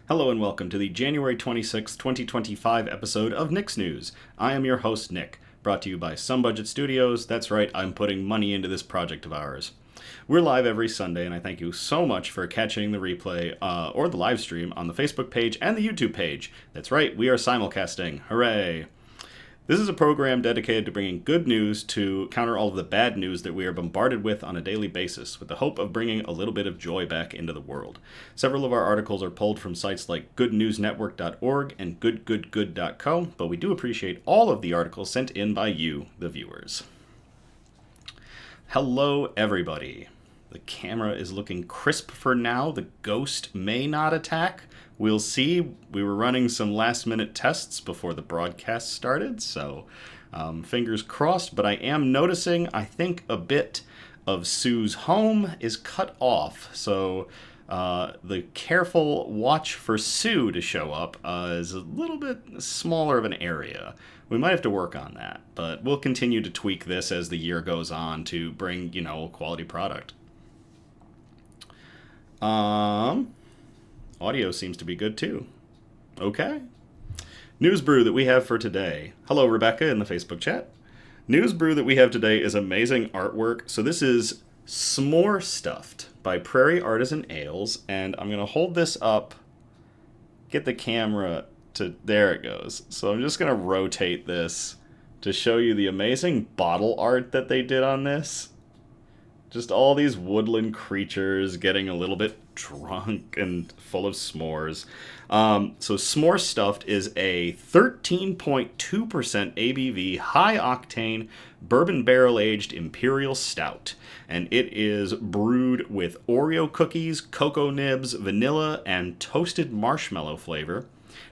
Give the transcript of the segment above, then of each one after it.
Hello and welcome to the January 26, 2025 episode of Nick's News. I am your host, Nick, brought to you by Some Budget Studios. That's right, I'm putting money into this project of ours. We're live every Sunday, and I thank you so much for catching the replay or the live stream on the Facebook page and the YouTube page. That's right, we are simulcasting. Hooray! This is a program dedicated to bringing good news to counter all of the bad news that we are bombarded with on a daily basis, with the hope of bringing a little bit of joy back into the world. Several of our articles are pulled from sites like goodnewsnetwork.org and goodgoodgood.co, but we do appreciate all of the articles sent in by you, the viewers. Hello, everybody. The camera is looking crisp for now. The ghost may not attack. We'll see. We were running some last-minute tests before the broadcast started, so fingers crossed. But I am noticing, I think, a bit of Sue's home is cut off. So the careful watch for Sue to show up is a little bit smaller of an area. We might have to work on that, but we'll continue to tweak this as the year goes on to bring, a quality product. Audio seems to be good too. Okay. News brew that we have for today. Hello, Rebecca in the Facebook chat. News brew that we have today is amazing artwork. So this is S'more Stuft by Prairie Artisan Ales, and I'm going to hold this up, get the camera to, there it goes. So I'm just going to rotate this to show you the amazing bottle art that they did on this. Just all these woodland creatures getting a little bit drunk and full of s'mores. So S'more Stuft is a 13.2% ABV, high-octane, bourbon barrel-aged Imperial Stout. And it is brewed with Oreo cookies, cocoa nibs, vanilla, and toasted marshmallow flavor.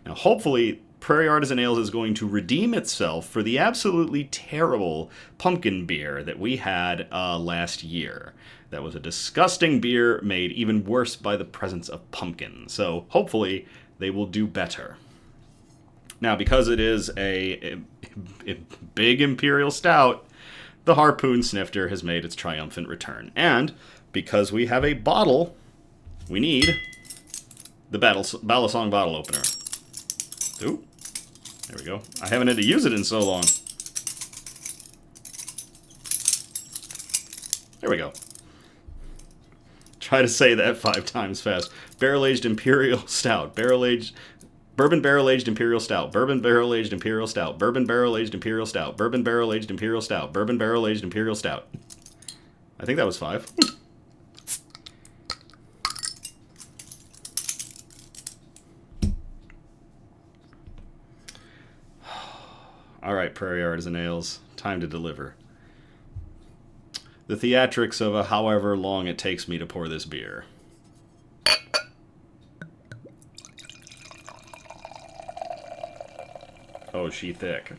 Now, hopefully, Prairie Artisan Ales is going to redeem itself for the absolutely terrible pumpkin beer that we had last year. That was a disgusting beer made even worse by the presence of pumpkin. So hopefully they will do better. Now, because it is a big Imperial Stout, the Harpoon Snifter has made its triumphant return. And because we have a bottle, we need the Balisong bottle opener. Ooh. There we go. I haven't had to use it in so long. There we go. Try to say that 5 times fast. Barrel-aged Imperial Stout. Bourbon barrel-aged Imperial Stout. Bourbon barrel-aged Imperial Stout. Bourbon barrel-aged Imperial Stout. Bourbon barrel-aged Imperial Stout. Bourbon barrel-aged Imperial Stout. I think that was 5. All right, Prairie Artisan Ales, time to deliver. The theatrics of however long it takes me to pour this beer. Oh, she thick.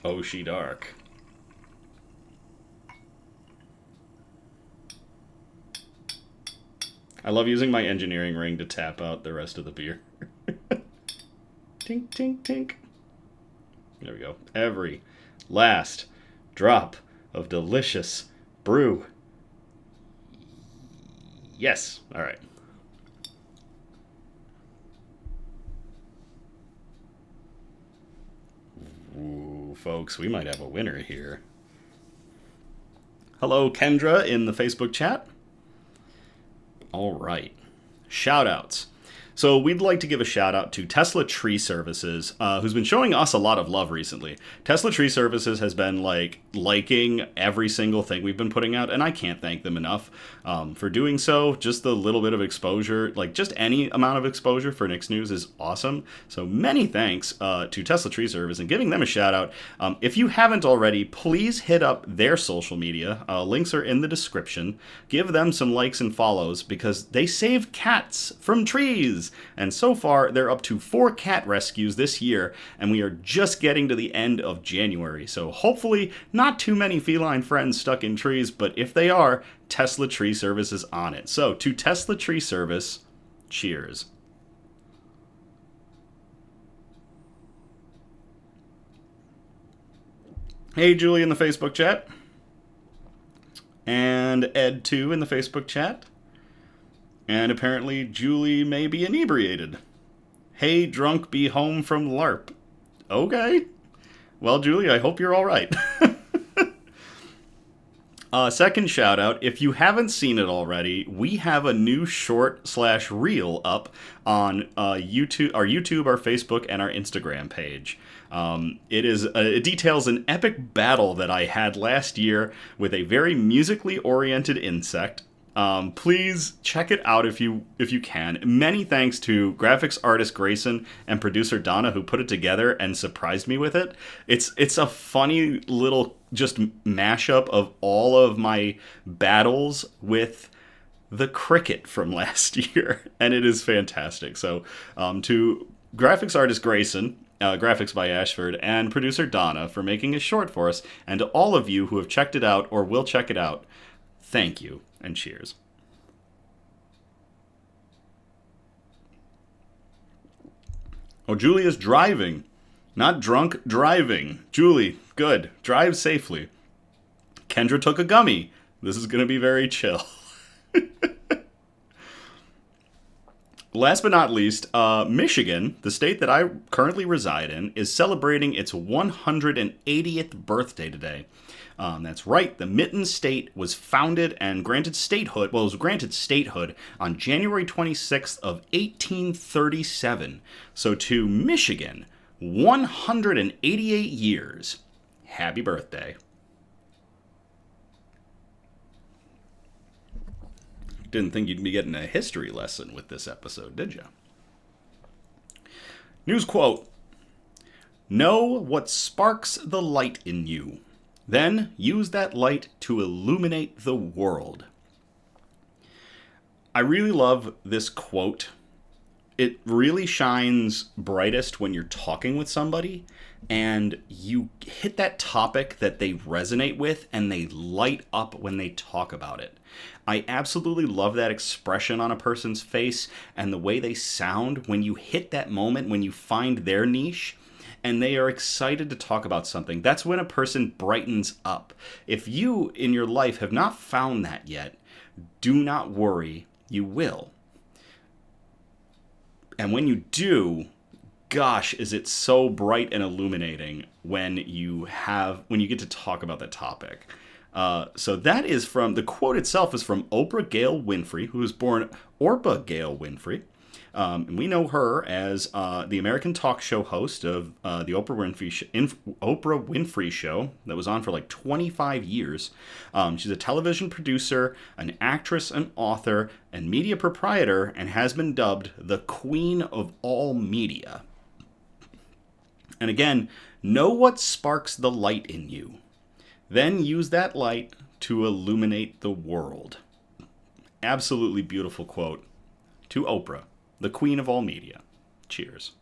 Oh, she dark. I love using my engineering ring to tap out the rest of the beer. Tink, tink, tink. There we go. Every last drop of delicious brew. Yes. All right. Ooh, folks, we might have a winner here. Hello, Kendra in the Facebook chat. All right. Shout-outs. So we'd like to give a shout out to Tesla Tree Services, who's been showing us a lot of love recently. Tesla Tree Services has been liking every single thing we've been putting out, and I can't thank them enough for doing so. Just the little bit of exposure, just any amount of exposure for Nick's News is awesome. So many thanks to Tesla Tree Service and giving them a shout out. If you haven't already, please hit up their social media. Links are in the description. Give them some likes and follows because they save cats from trees. And so far, they're up to 4 cat rescues this year, and we are just getting to the end of January. So hopefully, not too many feline friends stuck in trees, but if they are, Tesla Tree Service is on it. So to Tesla Tree Service, cheers. Hey, Julie in the Facebook chat. And Ed, too, in the Facebook chat. And apparently Julie may be inebriated. Hey, drunk, be home from LARP. Okay. Well, Julie, I hope you're all right. Second shout out, if you haven't seen it already, we have a new short/reel up on YouTube, our Facebook, and our Instagram page. It details an epic battle that I had last year with a very musically oriented insect. Please check it out if you can. Many thanks to graphics artist Grayson and producer Donna who put it together and surprised me with it. It's a funny little just mashup of all of my battles with the cricket from last year, and it is fantastic. So to graphics artist Grayson, graphics by Ashford, and producer Donna for making it short for us, and to all of you who have checked it out or will check it out, thank you, and cheers. Oh, Julie is driving. Not drunk, driving. Julie, good. Drive safely. Kendra took a gummy. This is going to be very chill. Last but not least, Michigan, the state that I currently reside in, is celebrating its 180th birthday today. That's right, the Mitten State was founded and granted statehood, well, it was granted statehood on January 26th of 1837. So to Michigan, 188 years. Happy birthday. Didn't think you'd be getting a history lesson with this episode, did you? News quote. Know what sparks the light in you. Then use that light to illuminate the world. I really love this quote. It really shines brightest when you're talking with somebody and you hit that topic that they resonate with and they light up when they talk about it. I absolutely love that expression on a person's face and the way they sound when you hit that moment, when you find their niche and they are excited to talk about something. That's when a person brightens up. If you in your life have not found that yet, do not worry, you will. And when you do, gosh, is it so bright and illuminating when you get to talk about that topic. So that is from, the quote itself is from Oprah Gail Winfrey, who was born Orpah Gail Winfrey. And we know her as the American talk show host of the Oprah Winfrey Show that was on for like 25 years. She's a television producer, an actress, an author, and media proprietor, and has been dubbed the Queen of all media. And again, know what sparks the light in you. Then use that light to illuminate the world. Absolutely beautiful quote to Oprah, the Queen of all media. Cheers.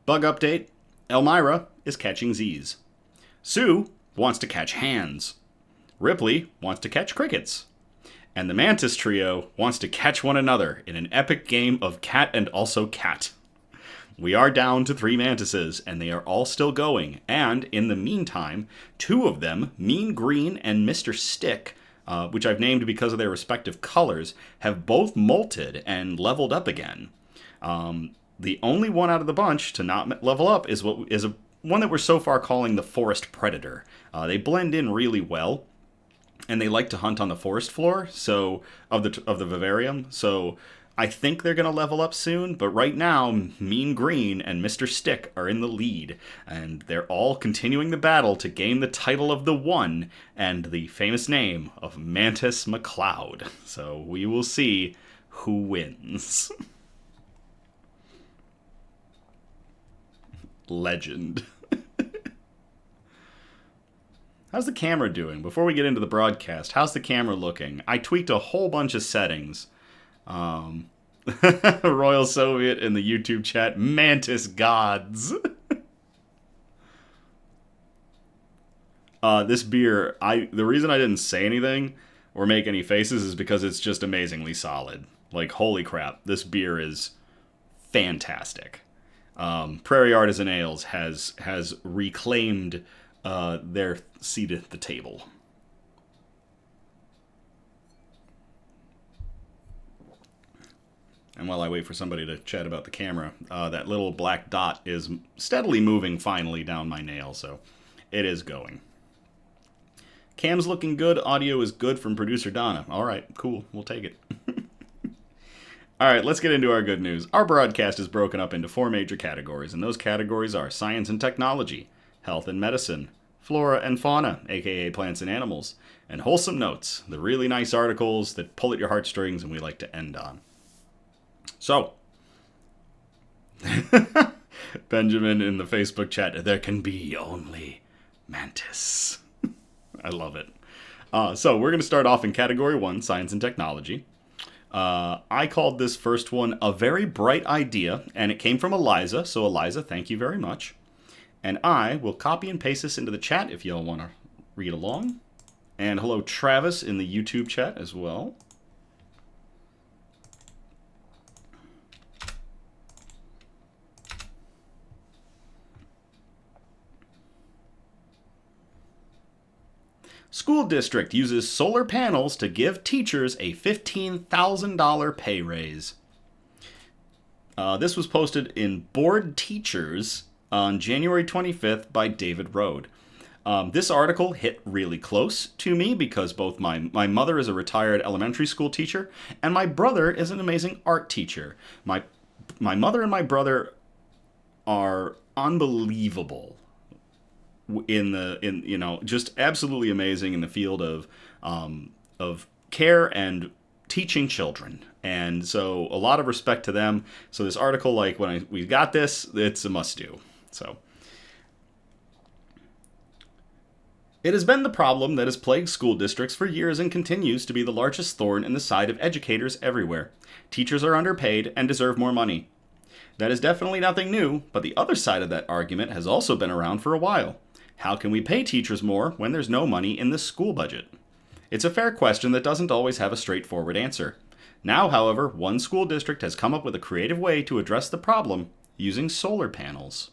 Bug update. Elmira is catching Z's. Sue wants to catch hands. Ripley wants to catch crickets. And the Mantis Trio wants to catch one another in an epic game of cat and also cat. We are down to 3 mantises, and they are all still going. And in the meantime, 2 of them, Mean Green and Mr. Stick, which I've named because of their respective colors, have both molted and leveled up again. The only one out of the bunch to not level up is one that we're so far calling the Forest Predator. They blend in really well, and they like to hunt on the forest floor, so of the vivarium. So I think they're going to level up soon, but right now, Mean Green and Mr. Stick are in the lead, and they're all continuing the battle to gain the title of the One and the famous name of Mantis McCloud. So we will see who wins. Legend. How's the camera doing? Before we get into the broadcast, how's the camera looking? I tweaked a whole bunch of settings. Royal Soviet in the YouTube chat. Mantis gods. This beer, the reason I didn't say anything or make any faces is because it's just amazingly solid. Like, holy crap, this beer is fantastic. Prairie Artisan Ales has reclaimed their seat at the table. And while I wait for somebody to chat about the camera, that little black dot is steadily moving finally down my nail, so it is going. Cam's looking good. Audio is good from producer Donna. All right, cool. We'll take it. All right, let's get into our good news. Our broadcast is broken up into 4 major categories, and those categories are science and technology, health and medicine, flora and fauna, aka plants and animals, and wholesome notes, the really nice articles that pull at your heartstrings and we like to end on. So, Benjamin in the Facebook chat, there can be only mantis. I love it. So we're going to start off in category 1, science and technology. I called this first one a very bright idea, and it came from Eliza. So Eliza, thank you very much. And I will copy and paste this into the chat if y'all want to read along. And hello, Travis in the YouTube chat as well. School district uses solar panels to give teachers a $15,000 pay raise. This was posted in Board Teachers on January 25th by David Rode. This article hit really close to me because both my mother is a retired elementary school teacher and my brother is an amazing art teacher. My mother and my brother are unbelievable just absolutely amazing in the field of care and teaching children. And so a lot of respect to them. So this article, like we got this, it's a must do. So it has been the problem that has plagued school districts for years and continues to be the largest thorn in the side of educators everywhere. Teachers are underpaid and deserve more money. That is definitely nothing new, but the other side of that argument has also been around for a while. How can we pay teachers more when there's no money in the school budget? It's a fair question that doesn't always have a straightforward answer. Now, however, one school district has come up with a creative way to address the problem using solar panels.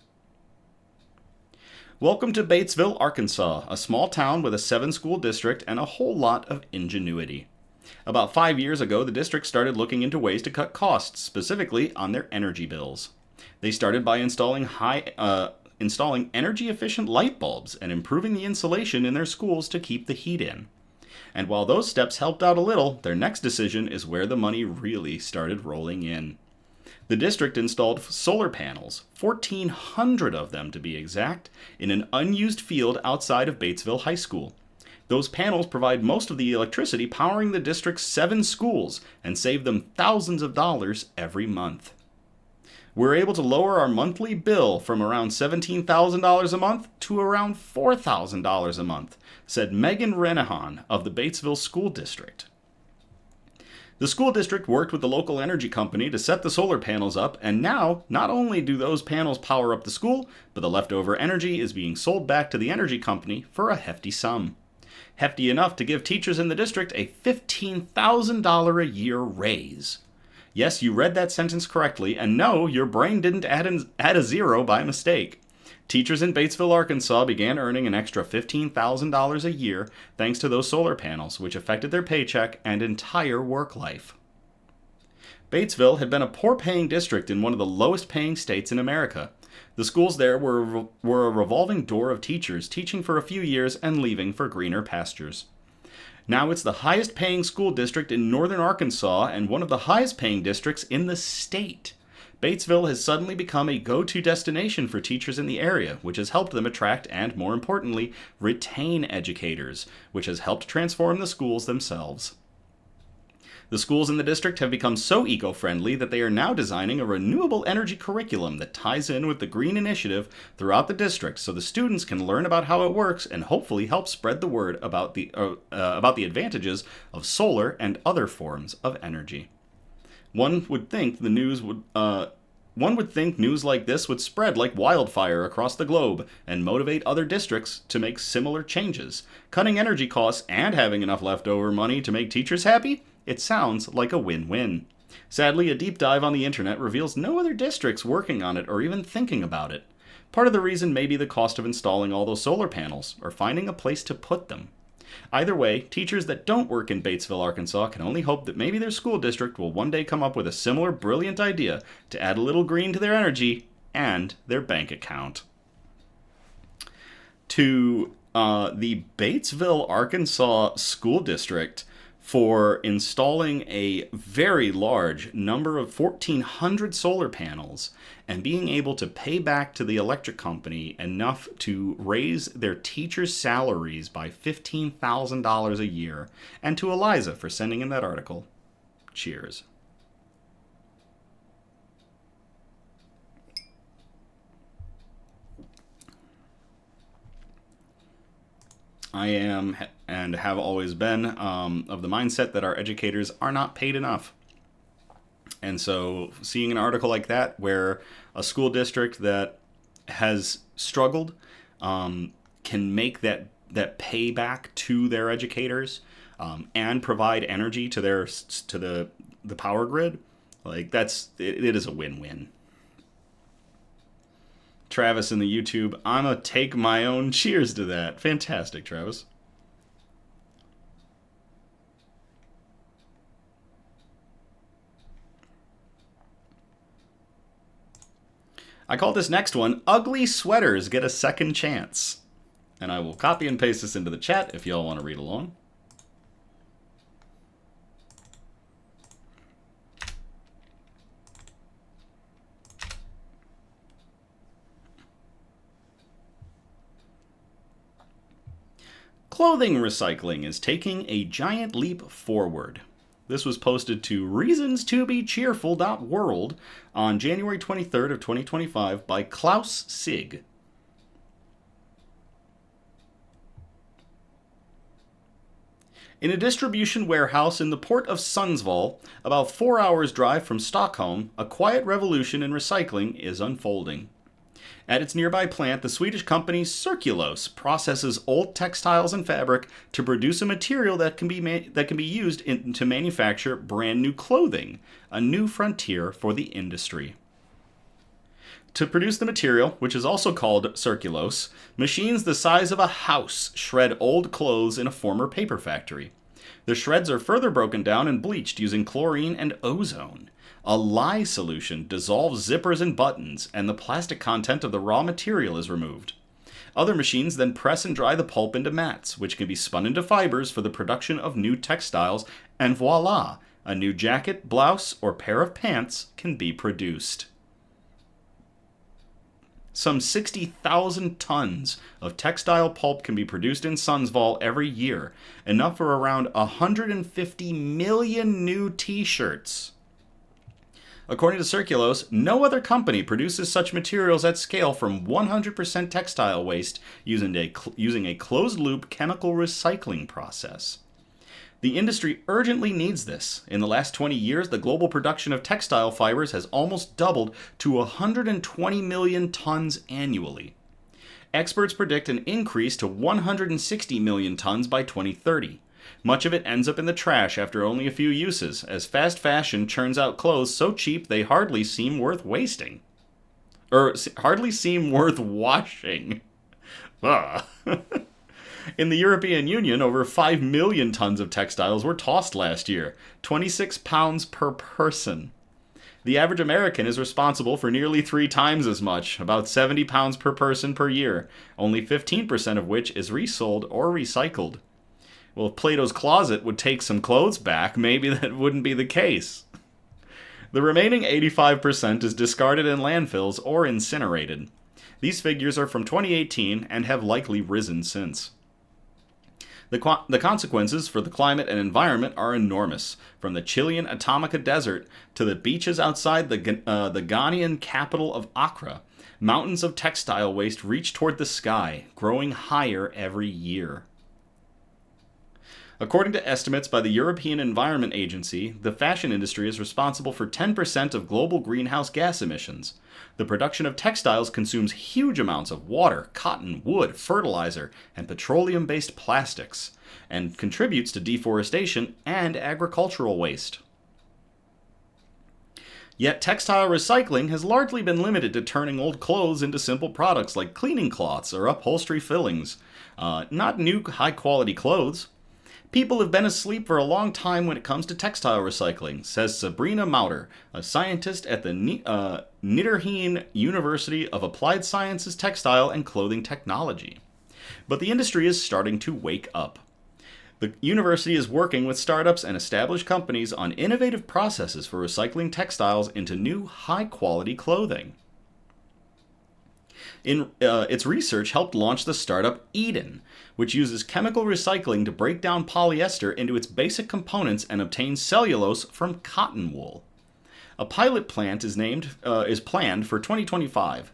Welcome to Batesville, Arkansas, a small town with a 7-school district and a whole lot of ingenuity. About 5 years ago, the district started looking into ways to cut costs, specifically on their energy bills. They started by installing energy-efficient light bulbs and improving the insulation in their schools to keep the heat in. And while those steps helped out a little, their next decision is where the money really started rolling in. The district installed solar panels, 1,400 of them to be exact, in an unused field outside of Batesville High School. Those panels provide most of the electricity powering the district's 7 schools and save them thousands of dollars every month. We're able to lower our monthly bill from around $17,000 a month to around $4,000 a month, said Megan Renahan of the Batesville School District. The school district worked with the local energy company to set the solar panels up, and now, not only do those panels power up the school, but the leftover energy is being sold back to the energy company for a hefty sum. Hefty enough to give teachers in the district a $15,000 a year raise. Yes, you read that sentence correctly, and no, your brain didn't add a zero by mistake. Teachers in Batesville, Arkansas began earning an extra $15,000 a year thanks to those solar panels, which affected their paycheck and entire work life. Batesville had been a poor-paying district in one of the lowest-paying states in America. The schools there were a revolving door of teachers teaching for a few years and leaving for greener pastures. Now it's the highest-paying school district in northern Arkansas and one of the highest-paying districts in the state. Batesville has suddenly become a go-to destination for teachers in the area, which has helped them attract and, more importantly, retain educators, which has helped transform the schools themselves. The schools in the district have become so eco-friendly that they are now designing a renewable energy curriculum that ties in with the Green Initiative throughout the district so the students can learn about how it works and hopefully help spread the word about the advantages of solar and other forms of energy. One would think news like this would spread like wildfire across the globe and motivate other districts to make similar changes. Cutting energy costs and having enough leftover money to make teachers happy? It sounds like a win-win. Sadly, a deep dive on the internet reveals no other districts working on it or even thinking about it. Part of the reason may be the cost of installing all those solar panels or finding a place to put them. Either way, teachers that don't work in Batesville, Arkansas can only hope that maybe their school district will one day come up with a similar brilliant idea to add a little green to their energy and their bank account. To the Batesville, Arkansas school district for installing a very large number of 1,400 solar panels and being able to pay back to the electric company enough to raise their teachers' salaries by $15,000 a year, and to Eliza for sending in that article. Cheers. I am and have always been of the mindset that our educators are not paid enough. And so seeing an article like that where a school district that has struggled can make that payback to their educators and provide energy to the power grid, like it is a win-win. Travis in the YouTube, I'ma take my own cheers to that. Fantastic, Travis. I call this next one, Ugly Sweaters Get a Second Chance. And I will copy and paste this into the chat if y'all want to read along. Clothing recycling is taking a giant leap forward. This was posted to reasonstobecheerful.world on January 23rd of 2025 by Klaus Sig. In a distribution warehouse in the port of Sundsvall, about 4 hours' drive from Stockholm, a quiet revolution in recycling is unfolding. At its nearby plant, the Swedish company Circulose processes old textiles and fabric to produce a material that can be used to manufacture brand new clothing, a new frontier for the industry. To produce the material, which is also called Circulose, machines the size of a house shred old clothes in a former paper factory. The shreds are further broken down and bleached using chlorine and ozone. A lye solution dissolves zippers and buttons, and the plastic content of the raw material is removed. Other machines then press and dry the pulp into mats, which can be spun into fibers for the production of new textiles, and voila, a new jacket, blouse, or pair of pants can be produced. Some 60,000 tons of textile pulp can be produced in Sundsvall every year, enough for around 150 million new t-shirts. According to Circulose, no other company produces such materials at scale from 100% textile waste using a closed-loop chemical recycling process. The industry urgently needs this. In the last 20 years, the global production of textile fibers has almost doubled to 120 million tons annually. Experts predict an increase to 160 million tons by 2030. Much of it ends up in the trash after only a few uses, as fast fashion churns out clothes so cheap they hardly seem worth wasting. Hardly seem worth washing. In the European Union, over 5 million tons of textiles were tossed last year, 26 pounds per person. The average American is responsible for nearly 3 times as much, about 70 pounds per person per year, only 15% of which is resold or recycled. Well, if Plato's Closet would take some clothes back, maybe that wouldn't be the case. The remaining 85% is discarded in landfills or incinerated. These figures are from 2018 and have likely risen since. The consequences for the climate and environment are enormous, from the Chilean Atomica Desert to the beaches outside the Ghanaian capital of Accra. Mountains of textile waste reach toward the sky, growing higher every year. According to estimates by the European Environment Agency, the fashion industry is responsible for 10% of global greenhouse gas emissions. The production of textiles consumes huge amounts of water, cotton, wood, fertilizer, and petroleum-based plastics, and contributes to deforestation and agricultural waste. Yet textile recycling has largely been limited to turning old clothes into simple products like cleaning cloths or upholstery fillings, not new high-quality clothes. People have been asleep for a long time when it comes to textile recycling, says Sabrina Mauter, a scientist at the Nitterheen University of Applied Sciences Textile and Clothing Technology. But the industry is starting to wake up. The university is working with startups and established companies on innovative processes for recycling textiles into new high-quality clothing. Its research helped launch the startup Eden, which uses chemical recycling to break down polyester into its basic components and obtain cellulose from cotton wool. A pilot plant is planned for 2025.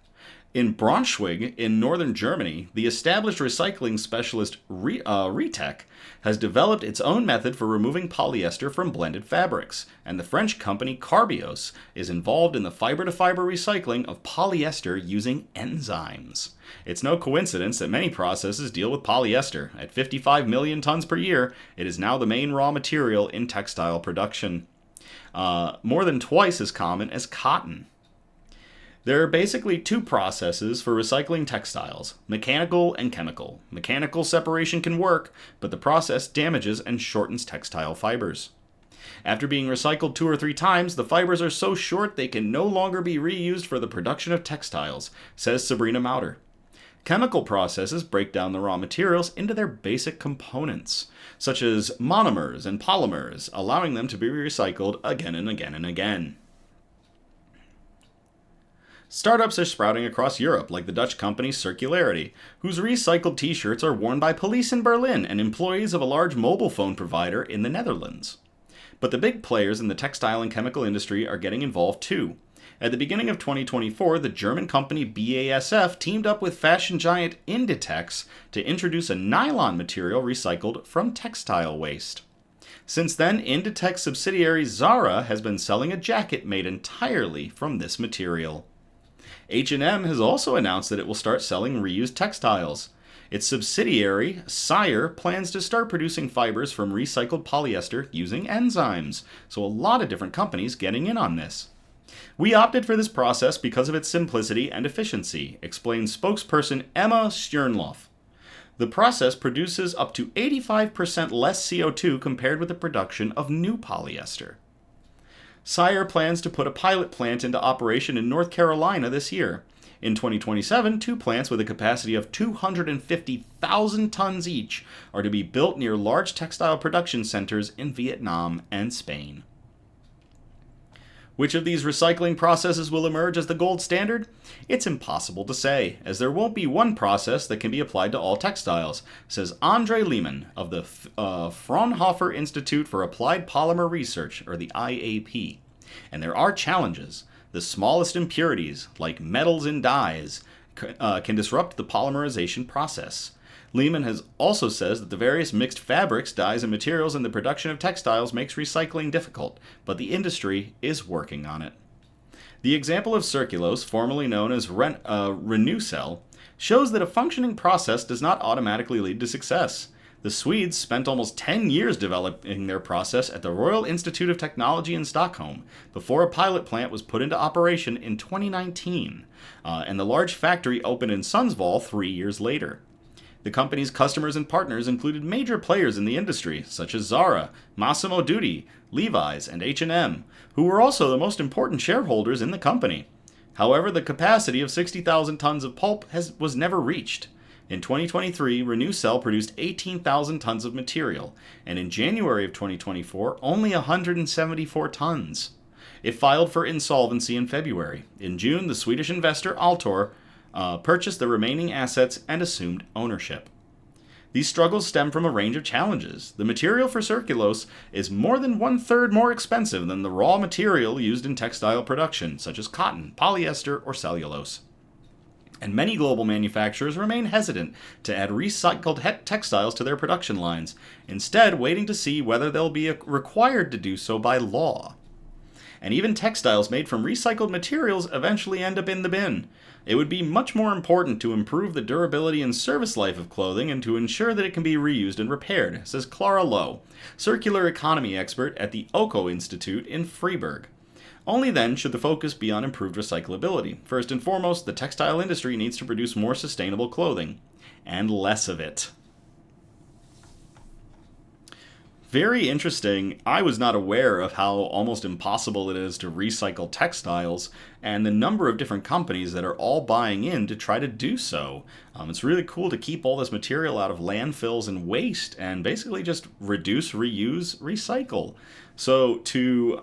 In Braunschweig, in northern Germany, the established recycling specialist Retec has developed its own method for removing polyester from blended fabrics, and the French company Carbios is involved in the fiber-to-fiber recycling of polyester using enzymes. It's no coincidence that many processes deal with polyester. At 55 million tons per year, it is now the main raw material in textile production, more than twice as common as cotton. There are basically two processes for recycling textiles, mechanical and chemical. Mechanical separation can work, but the process damages and shortens textile fibers. After being recycled 2 or 3 times, the fibers are so short they can no longer be reused for the production of textiles, says Sabrina Mauter. Chemical processes break down the raw materials into their basic components, such as monomers and polymers, allowing them to be recycled again and again and again. Startups are sprouting across Europe, like the Dutch company Circularity, whose recycled t-shirts are worn by police in Berlin and employees of a large mobile phone provider in the Netherlands. But the big players in the textile and chemical industry are getting involved too. At the beginning of 2024, the German company BASF teamed up with fashion giant Inditex to introduce a nylon material recycled from textile waste. Since then, Inditex subsidiary Zara has been selling a jacket made entirely from this material. H&M has also announced that it will start selling reused textiles. Its subsidiary, Sire, plans to start producing fibers from recycled polyester using enzymes, so a lot of different companies getting in on this. We opted for this process because of its simplicity and efficiency, explains spokesperson Emma Stjernlof. The process produces up to 85% less CO2 compared with the production of new polyester. Sire plans to put a pilot plant into operation in North Carolina this year. In 2027, 2 plants with a capacity of 250,000 tons each are to be built near large textile production centers in Vietnam and Spain. Which of these recycling processes will emerge as the gold standard? It's impossible to say, as there won't be one process that can be applied to all textiles, says Andre Lehman of the Fraunhofer Institute for Applied Polymer Research, or the IAP. And there are challenges. The smallest impurities, like metals in dyes, can disrupt the polymerization process. Lehman has also says that the various mixed fabrics, dyes, and materials in the production of textiles makes recycling difficult, but the industry is working on it. The example of Circulose, formerly known as Renewcell, shows that a functioning process does not automatically lead to success. The Swedes spent almost 10 years developing their process at the Royal Institute of Technology in Stockholm before a pilot plant was put into operation in 2019, and the large factory opened in Sundsvall 3 years later. The company's customers and partners included major players in the industry, such as Zara, Massimo Dutti, Levi's, and H&M, who were also the most important shareholders in the company. However, the capacity of 60,000 tons of pulp was never reached. In 2023, Renewcell produced 18,000 tons of material, and in January of 2024, only 174 tons. It filed for insolvency in February. In June, the Swedish investor Altor purchased the remaining assets and assumed ownership. These struggles stem from a range of challenges. The material for Circulose is more than 1/3 more expensive than the raw material used in textile production, such as cotton, polyester, or cellulose. And many global manufacturers remain hesitant to add recycled textiles to their production lines, instead waiting to see whether they'll be required to do so by law. And even textiles made from recycled materials eventually end up in the bin. It would be much more important to improve the durability and service life of clothing and to ensure that it can be reused and repaired, says Clara Lowe, circular economy expert at the OCO Institute in Freiburg. Only then should the focus be on improved recyclability. First and foremost, the textile industry needs to produce more sustainable clothing, and less of it. Very interesting. I was not aware of how almost impossible it is to recycle textiles and the number of different companies that are all buying in to try to do so. It's really cool to keep all this material out of landfills and waste and basically just reduce, reuse, recycle. So to,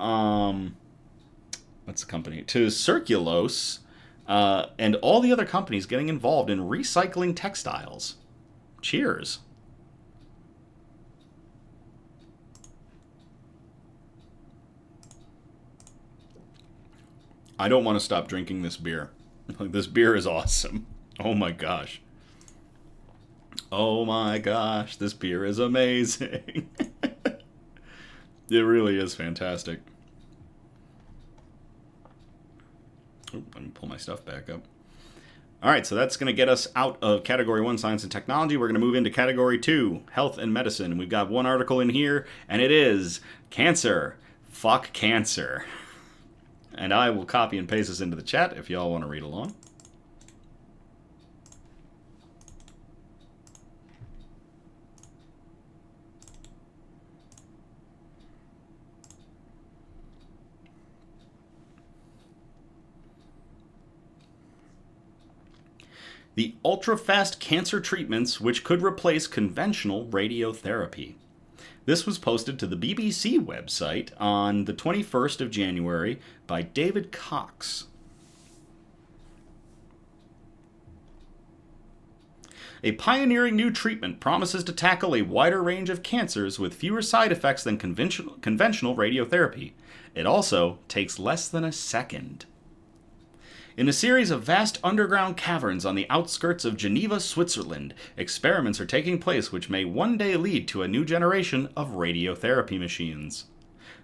what's the company? To Circulose and all the other companies getting involved in recycling textiles. Cheers. I don't want to stop drinking this beer. This beer is awesome. Oh my gosh. Oh my gosh, this beer is amazing. It really is fantastic. Oh, let me pull my stuff back up. All right, so that's going to get us out of Category 1, Science and Technology. We're going to move into Category 2, Health and Medicine. We've got one article in here, and it is Cancer. Fuck cancer. And I will copy and paste this into the chat if y'all want to read along. The ultra-fast cancer treatments which could replace conventional radiotherapy. This was posted to the BBC website on the 21st of January by David Cox. A pioneering new treatment promises to tackle a wider range of cancers with fewer side effects than conventional radiotherapy. It also takes less than a second. In a series of vast underground caverns on the outskirts of Geneva, Switzerland, experiments are taking place which may one day lead to a new generation of radiotherapy machines.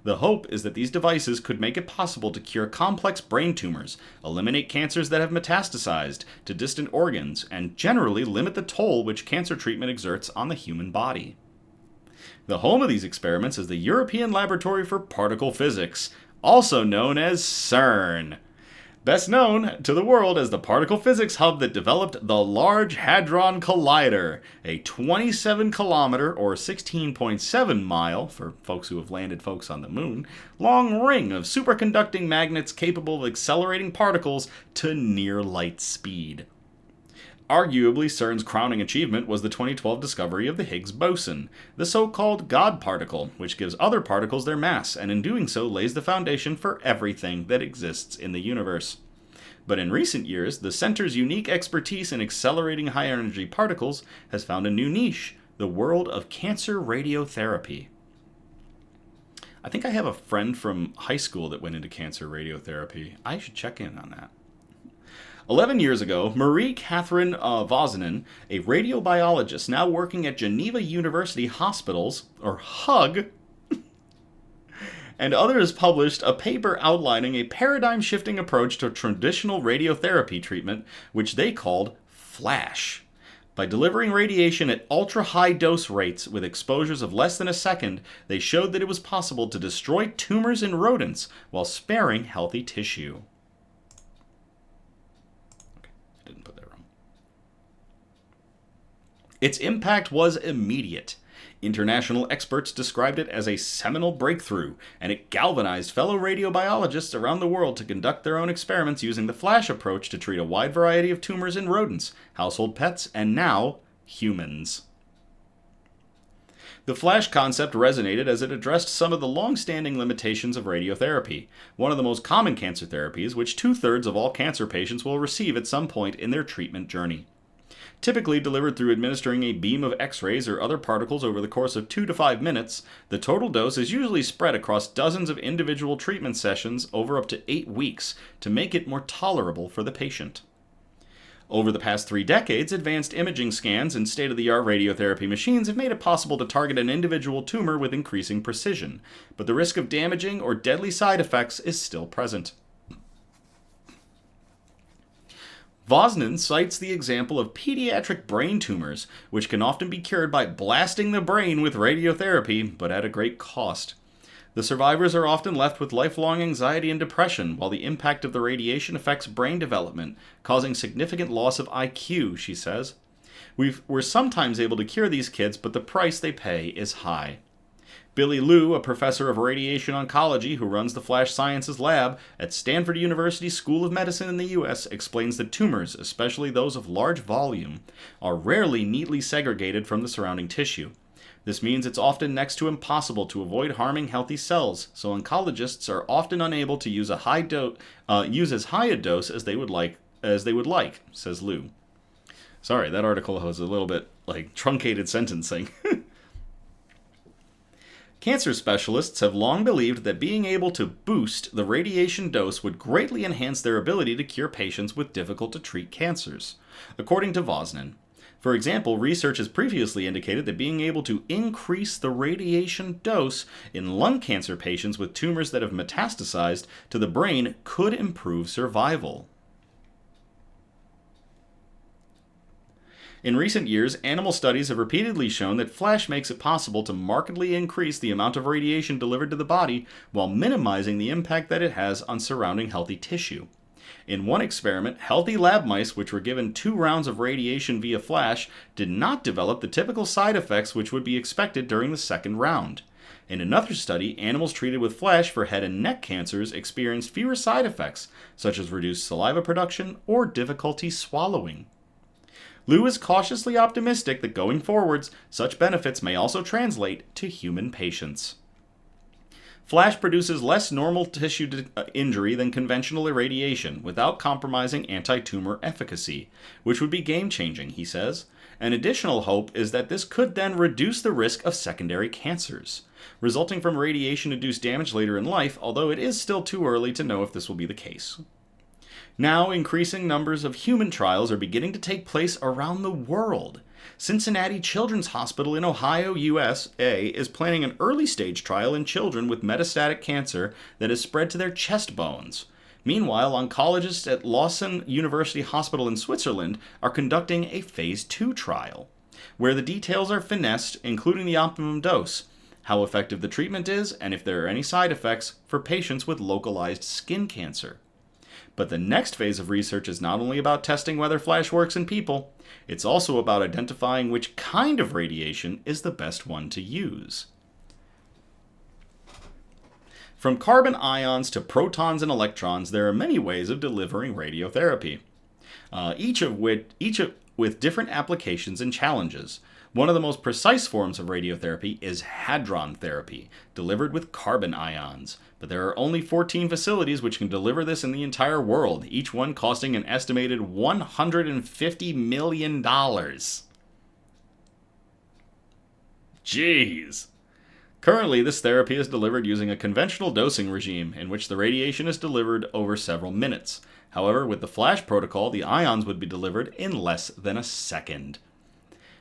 The hope is that these devices could make it possible to cure complex brain tumors, eliminate cancers that have metastasized to distant organs, and generally limit the toll which cancer treatment exerts on the human body. The home of these experiments is the European Laboratory for Particle Physics, also known as CERN. Best known to the world as the particle physics hub that developed the Large Hadron Collider, a 27-kilometer or 16.7-mile, for folks who have landed folks on the moon, long ring of superconducting magnets capable of accelerating particles to near light speed. Arguably, CERN's crowning achievement was the 2012 discovery of the Higgs boson, the so-called God particle, which gives other particles their mass, and in doing so lays the foundation for everything that exists in the universe. But in recent years, the center's unique expertise in accelerating high-energy particles has found a new niche, the world of cancer radiotherapy. I think I have a friend from high school that went into cancer radiotherapy. I should check in on that. 11 years ago, Marie Catherine Vozanen, a radiobiologist now working at Geneva University Hospitals, or HUG, and others published a paper outlining a paradigm-shifting approach to traditional radiotherapy treatment, which they called FLASH. By delivering radiation at ultra-high dose rates with exposures of less than a second, they showed that it was possible to destroy tumors in rodents while sparing healthy tissue. Its impact was immediate. International experts described it as a seminal breakthrough, and it galvanized fellow radiobiologists around the world to conduct their own experiments using the FLASH approach to treat a wide variety of tumors in rodents, household pets, and now, humans. The FLASH concept resonated as it addressed some of the long-standing limitations of radiotherapy, one of the most common cancer therapies which 2/3 of all cancer patients will receive at some point in their treatment journey. Typically delivered through administering a beam of X-rays or other particles over the course of 2 to 5 minutes, the total dose is usually spread across dozens of individual treatment sessions over up to 8 weeks to make it more tolerable for the patient. Over the past 3 decades, advanced imaging scans and state-of-the-art radiotherapy machines have made it possible to target an individual tumor with increasing precision, but the risk of damaging or deadly side effects is still present. Vozanen cites the example of pediatric brain tumors, which can often be cured by blasting the brain with radiotherapy, but at a great cost. The survivors are often left with lifelong anxiety and depression, while the impact of the radiation affects brain development, causing significant loss of IQ, she says. We're sometimes able to cure these kids, but the price they pay is high. Billy Liu, a professor of radiation oncology who runs the Flash Sciences Lab at Stanford University School of Medicine in the U.S., explains that tumors, especially those of large volume, are rarely neatly segregated from the surrounding tissue. This means it's often next to impossible to avoid harming healthy cells, so oncologists are often unable to use use as high a dose as they would like, says Liu. Sorry, that article has a little bit truncated sentencing. Cancer specialists have long believed that being able to boost the radiation dose would greatly enhance their ability to cure patients with difficult-to-treat cancers, according to Vosnin. For example, research has previously indicated that being able to increase the radiation dose in lung cancer patients with tumors that have metastasized to the brain could improve survival. In recent years, animal studies have repeatedly shown that flash makes it possible to markedly increase the amount of radiation delivered to the body while minimizing the impact that it has on surrounding healthy tissue. In one experiment, healthy lab mice which were given 2 rounds of radiation via flash did not develop the typical side effects which would be expected during the second round. In another study, animals treated with flash for head and neck cancers experienced fewer side effects, such as reduced saliva production or difficulty swallowing. Liu is cautiously optimistic that going forwards, such benefits may also translate to human patients. Flash produces less normal tissue injury than conventional irradiation without compromising anti-tumor efficacy, which would be game-changing, he says. An additional hope is that this could then reduce the risk of secondary cancers, resulting from radiation-induced damage later in life, although it is still too early to know if this will be the case. Now, increasing numbers of human trials are beginning to take place around the world. Cincinnati Children's Hospital in Ohio, USA, is planning an early-stage trial in children with metastatic cancer that has spread to their chest bones. Meanwhile, oncologists at Lausanne University Hospital in Switzerland are conducting a Phase 2 trial, where the details are finessed, including the optimum dose, how effective the treatment is, and if there are any side effects for patients with localized skin cancer. But the next phase of research is not only about testing whether flash works in people, it's also about identifying which kind of radiation is the best one to use. From carbon ions to protons and electrons, there are many ways of delivering radiotherapy, each with different applications and challenges. One of the most precise forms of radiotherapy is hadron therapy, delivered with carbon ions. But there are only 14 facilities which can deliver this in the entire world, each one costing an estimated $150 million. Jeez. Currently, this therapy is delivered using a conventional dosing regime in which the radiation is delivered over several minutes. However, with the flash protocol, the ions would be delivered in less than a second.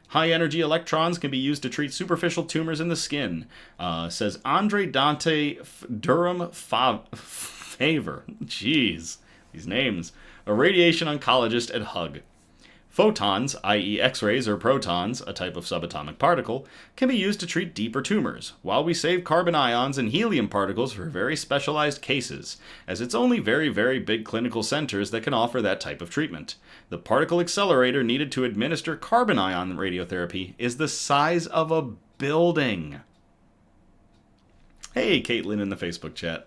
High-energy electrons can be used to treat superficial tumors in the skin, says Andre Dante Durham Favor. Jeez, these names. A radiation oncologist at Hug. Photons, i.e. X-rays or protons, a type of subatomic particle, can be used to treat deeper tumors, while we save carbon ions and helium particles for very specialized cases, as it's only very, very big clinical centers that can offer that type of treatment. The particle accelerator needed to administer carbon ion radiotherapy is the size of a building. Hey, Caitlin in the Facebook chat.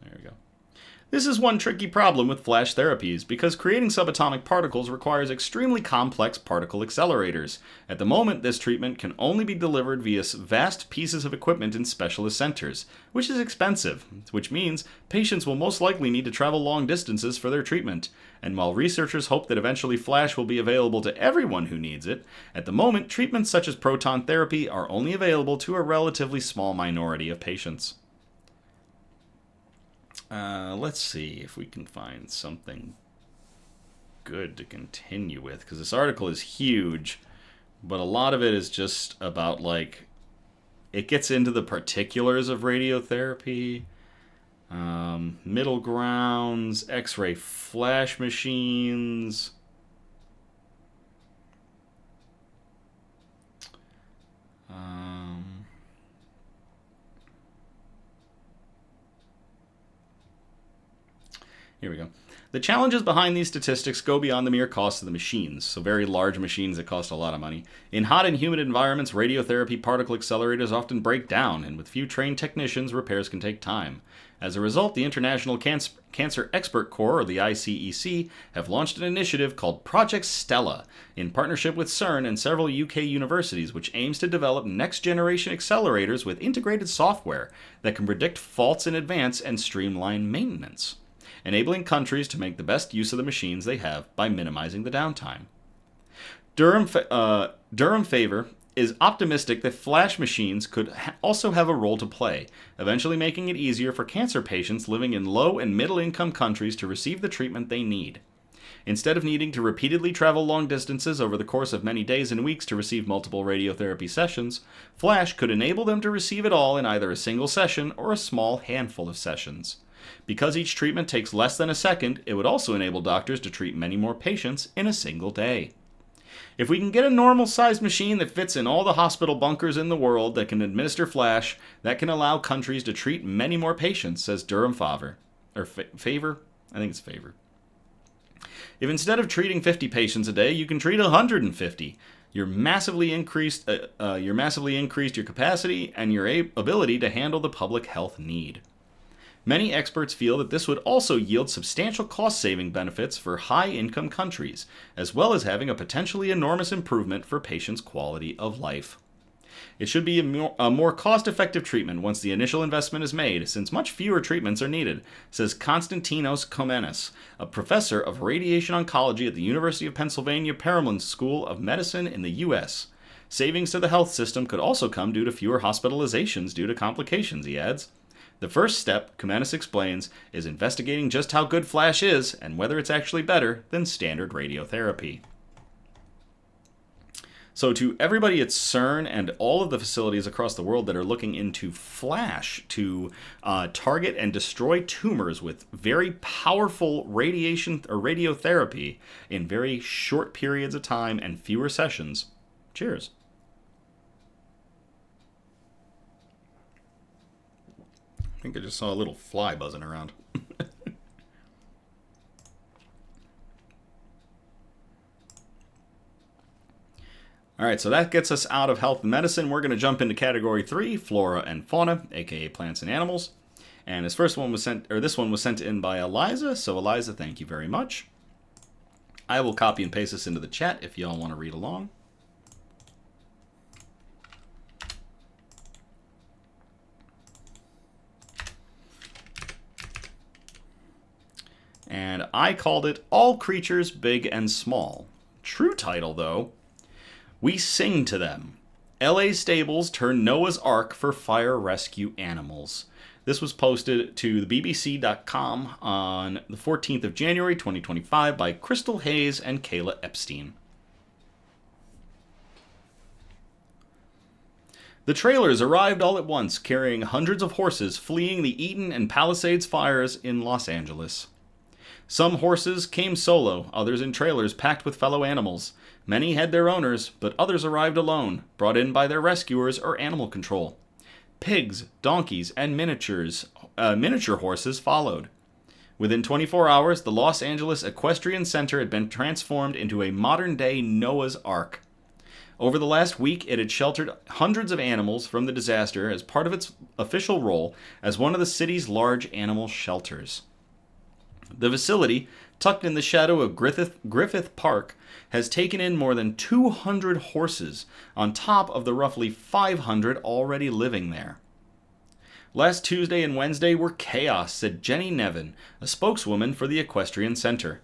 There we go. This is one tricky problem with flash therapies, because creating subatomic particles requires extremely complex particle accelerators. At the moment, this treatment can only be delivered via vast pieces of equipment in specialist centers, which is expensive, which means patients will most likely need to travel long distances for their treatment. And while researchers hope that eventually flash will be available to everyone who needs it, at the moment, treatments such as proton therapy are only available to a relatively small minority of patients. Let's see if we can find something good to continue with, because this article is huge, but a lot of it is just about, it gets into the particulars of radiotherapy. Middle grounds, X-ray flash machines. Here we go. The challenges behind these statistics go beyond the mere cost of the machines, so very large machines that cost a lot of money. In hot and humid environments, radiotherapy particle accelerators often break down, and with few trained technicians, repairs can take time. As a result, the International Cancer Expert Corps, or the ICEC, have launched an initiative called Project Stella, in partnership with CERN and several UK universities, which aims to develop next-generation accelerators with integrated software that can predict faults in advance and streamline maintenance, enabling countries to make the best use of the machines they have by minimizing the downtime. Durham Favor is optimistic that flash machines could also have a role to play, eventually making it easier for cancer patients living in low and middle-income countries to receive the treatment they need. Instead of needing to repeatedly travel long distances over the course of many days and weeks to receive multiple radiotherapy sessions, flash could enable them to receive it all in either a single session or a small handful of sessions. Because each treatment takes less than a second, it would also enable doctors to treat many more patients in a single day. If we can get a normal-sized machine that fits in all the hospital bunkers in the world that can administer flash, that can allow countries to treat many more patients, says Durham Favor. Favor? I think it's Favor. If instead of treating 50 patients a day, you can treat 150, you're massively increased your capacity and your ability to handle the public health need. Many experts feel that this would also yield substantial cost-saving benefits for high-income countries, as well as having a potentially enormous improvement for patients' quality of life. It should be a more cost-effective treatment once the initial investment is made, since much fewer treatments are needed, says Konstantinos Komenis, a professor of radiation oncology at the University of Pennsylvania Perelman School of Medicine in the U.S. Savings to the health system could also come due to fewer hospitalizations due to complications, he adds. The first step, Komenis explains, is investigating just how good flash is and whether it's actually better than standard radiotherapy. So to everybody at CERN and all of the facilities across the world that are looking into flash to target and destroy tumors with very powerful radiation or radiotherapy in very short periods of time and fewer sessions, cheers. I think I just saw a little fly buzzing around. All right, so that gets us out of health and medicine. We're going to jump into category 3, flora and fauna, aka plants and animals. And this one was sent in by Eliza. So Eliza, thank you very much. I will copy and paste this into the chat if y'all want to read along. And I called it All Creatures Big and Small. True title, though, We Sing to Them. LA Stables Turn Noah's Ark for Fire Rescue Animals. This was posted to the BBC.com on the 14th of January 2025 by Crystal Hayes and Kayla Epstein. The trailers arrived all at once, carrying hundreds of horses fleeing the Eaton and Palisades fires in Los Angeles. Some horses came solo, others in trailers packed with fellow animals. Many had their owners, but others arrived alone, brought in by their rescuers or animal control. Pigs, donkeys, and miniature horses followed. Within 24 hours, the Los Angeles Equestrian Center had been transformed into a modern-day Noah's Ark. Over the last week, it had sheltered hundreds of animals from the disaster as part of its official role as one of the city's large animal shelters. The facility, tucked in the shadow of Griffith Park, has taken in more than 200 horses, on top of the roughly 500 already living there. Last Tuesday and Wednesday were chaos, said Jenny Nevin, a spokeswoman for the Equestrian Center.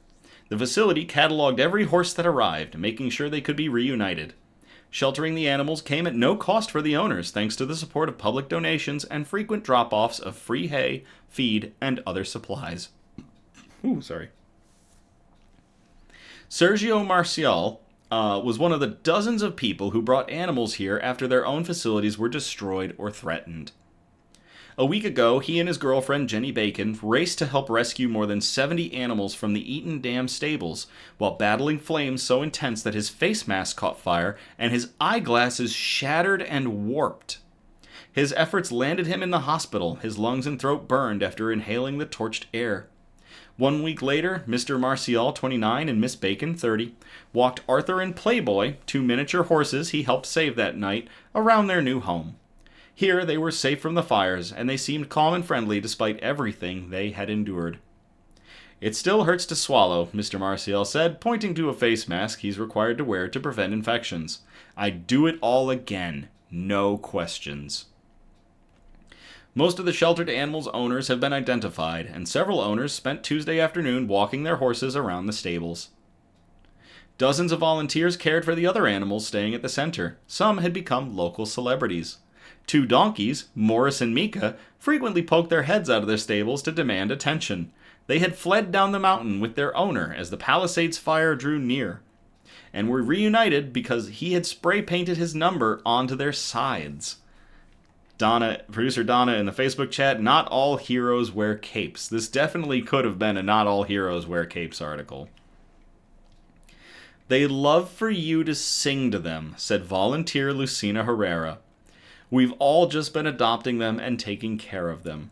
The facility cataloged every horse that arrived, making sure they could be reunited. Sheltering the animals came at no cost for the owners, thanks to the support of public donations and frequent drop-offs of free hay, feed, and other supplies. Sorry. Sergio Marcial was one of the dozens of people who brought animals here after their own facilities were destroyed or threatened. A week ago, he and his girlfriend, Jenny Bacon, raced to help rescue more than 70 animals from the Eaton Dam stables while battling flames so intense that his face mask caught fire and his eyeglasses shattered and warped. His efforts landed him in the hospital. His lungs and throat burned after inhaling the torched air. 1 week later, Mr. Martial, 29, and Miss Bacon, 30, walked Arthur and Playboy, 2 miniature horses he helped save that night, around their new home. Here they were safe from the fires, and they seemed calm and friendly despite everything they had endured. It still hurts to swallow, Mr. Martial said, pointing to a face mask he's required to wear to prevent infections. I'd do it all again. No questions. Most of the sheltered animals' owners have been identified, and several owners spent Tuesday afternoon walking their horses around the stables. Dozens of volunteers cared for the other animals staying at the center. Some had become local celebrities. 2 donkeys, Morris and Mika, frequently poked their heads out of their stables to demand attention. They had fled down the mountain with their owner as the Palisades fire drew near, and were reunited because he had spray-painted his number onto their sides. Producer Donna in the Facebook chat, not all heroes wear capes. This definitely could have been a not all heroes wear capes article. They'd love for you to sing to them, said volunteer Lucina Herrera. We've all just been adopting them and taking care of them.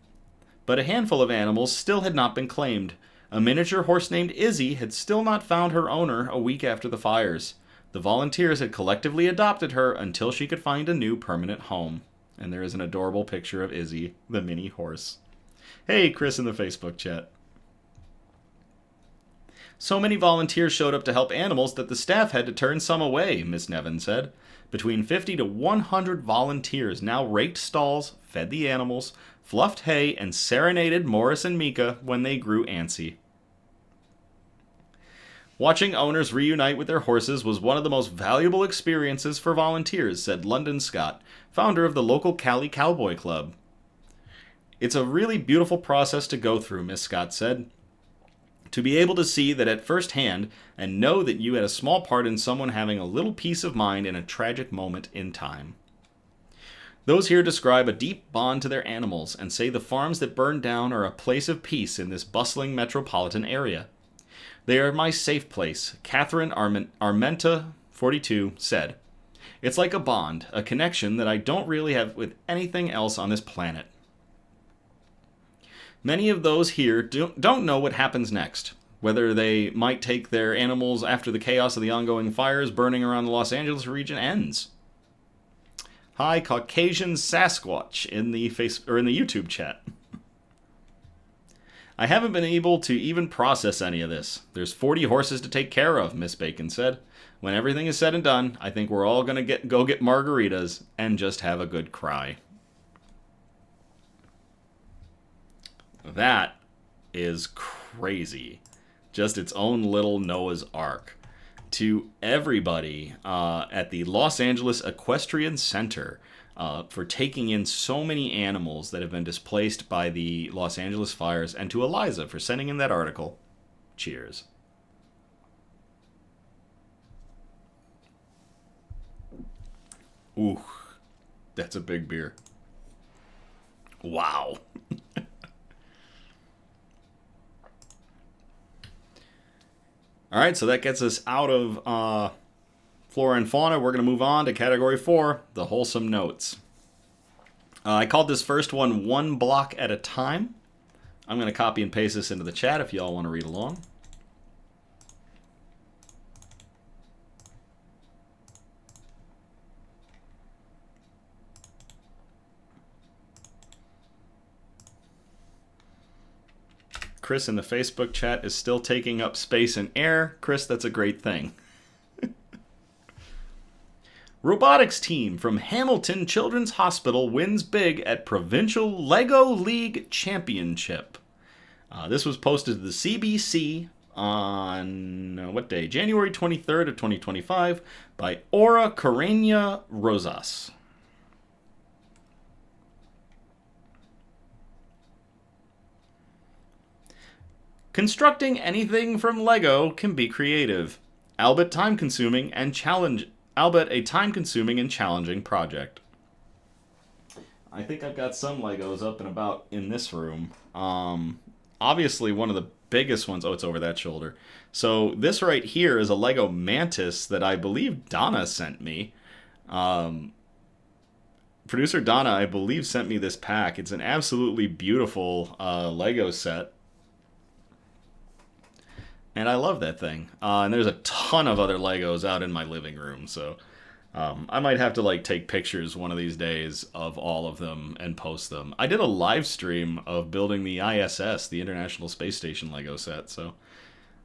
But a handful of animals still had not been claimed. A miniature horse named Izzy had still not found her owner a week after the fires. The volunteers had collectively adopted her until she could find a new permanent home. And there is an adorable picture of Izzy, the mini horse. Hey, Chris in the Facebook chat. So many volunteers showed up to help animals that the staff had to turn some away, Miss Nevin said. Between 50 to 100 volunteers now raked stalls, fed the animals, fluffed hay, and serenaded Morris and Mika when they grew antsy. Watching owners reunite with their horses was one of the most valuable experiences for volunteers, said London Scott, founder of the local Cali Cowboy Club. It's a really beautiful process to go through, Miss Scott said. To be able to see that at first hand and know that you had a small part in someone having a little peace of mind in a tragic moment in time. Those here describe a deep bond to their animals and say the farms that burned down are a place of peace in this bustling metropolitan area. They are my safe place, Catherine Armenta, 42, said. It's like a bond, a connection that I don't really have with anything else on this planet. Many of those here don't know what happens next, whether they might take their animals after the chaos of the ongoing fires burning around the Los Angeles region ends. Hi, Caucasian Sasquatch in the YouTube chat. I haven't been able to even process any of this. There's 40 horses to take care of, Miss Bacon said. When everything is said and done, I think we're all going to go get margaritas and just have a good cry. That is crazy. Just its own little Noah's Ark. To everybody at the Los Angeles Equestrian Center for taking in so many animals that have been displaced by the Los Angeles fires, and to Eliza for sending in that article. Cheers. Ooh, that's a big beer. Wow. All right, so that gets us out of flora and fauna. We're going to move on to category 4, the wholesome notes. I called this first one block at a time. I'm going to copy and paste this into the chat if y'all want to read along. Chris in the Facebook chat is still taking up space and air. Chris, that's a great thing. Robotics team from Hamilton Children's Hospital wins big at Provincial Lego League Championship. This was posted to the CBC on, what day? January 23rd of 2025 by Aura Carreña Rosas. Constructing anything from Lego can be creative, albeit a time-consuming and challenging project. I think I've got some Legos up and about in this room. Obviously, one of the biggest ones. Oh, it's over that shoulder. So this right here is a Lego Mantis that I believe Donna sent me. Producer Donna, I believe, sent me this pack. It's an absolutely beautiful Lego set. And I love that thing. And there's a ton of other Legos out in my living room, so I might have to like take pictures one of these days of all of them and post them. I did a live stream of building the ISS, the International Space Station Lego set, so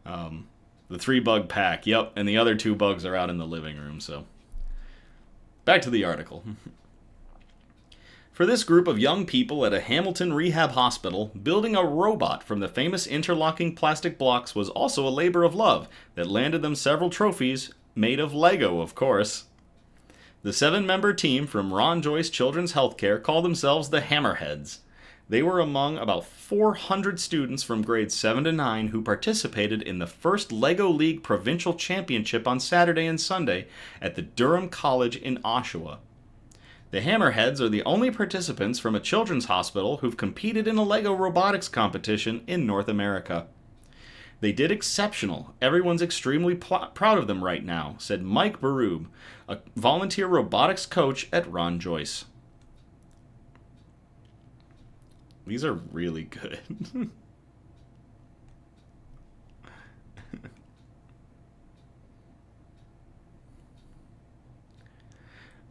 the 3-bug pack, yep, and the other 2 bugs are out in the living room, so back to the article. For this group of young people at a Hamilton rehab hospital, building a robot from the famous interlocking plastic blocks was also a labor of love that landed them several trophies, made of Lego, of course. The 7-member team from Ron Joyce Children's Healthcare called themselves the Hammerheads. They were among about 400 students from grades 7 to 9 who participated in the first Lego League Provincial Championship on Saturday and Sunday at the Durham College in Oshawa. The Hammerheads are the only participants from a children's hospital who've competed in a Lego robotics competition in North America. They did exceptional. Everyone's extremely proud of them right now, said Mike Barub, a volunteer robotics coach at Ron Joyce. These are really good.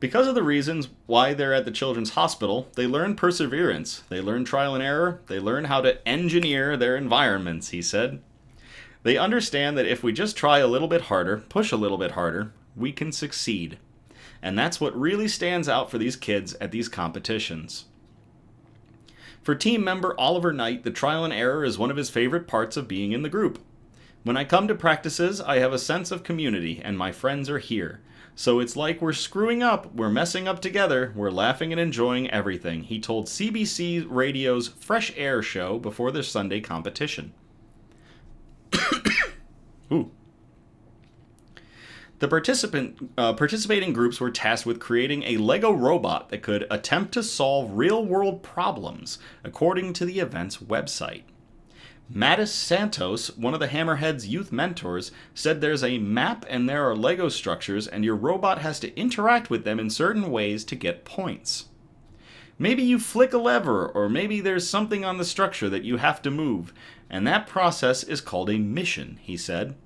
Because of the reasons why they're at the children's hospital, they learn perseverance, they learn trial and error, they learn how to engineer their environments, he said. They understand that if we just try a little bit harder, push a little bit harder, we can succeed. And that's what really stands out for these kids at these competitions. For team member Oliver Knight, the trial and error is one of his favorite parts of being in the group. When I come to practices, I have a sense of community, and my friends are here. So it's like we're screwing up, we're messing up together, we're laughing and enjoying everything, he told CBC Radio's Fresh Air show before their Sunday competition. Ooh. The participating groups were tasked with creating a Lego robot that could attempt to solve real-world problems, according to the event's website. Mattis Santos, one of the Hammerhead's youth mentors, said there's a map and there are Lego structures and your robot has to interact with them in certain ways to get points. Maybe you flick a lever, or maybe there's something on the structure that you have to move, and that process is called a mission, he said.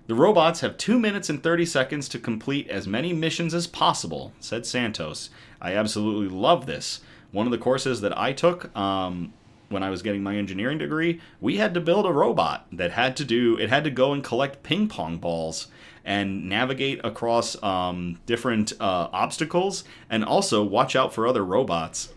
The robots have 2 minutes and 30 seconds to complete as many missions as possible, said Santos. I absolutely love this. One of the courses that I took, when I was getting my engineering degree, we had to build a robot that had to go and collect ping pong balls and navigate across different obstacles and also watch out for other robots.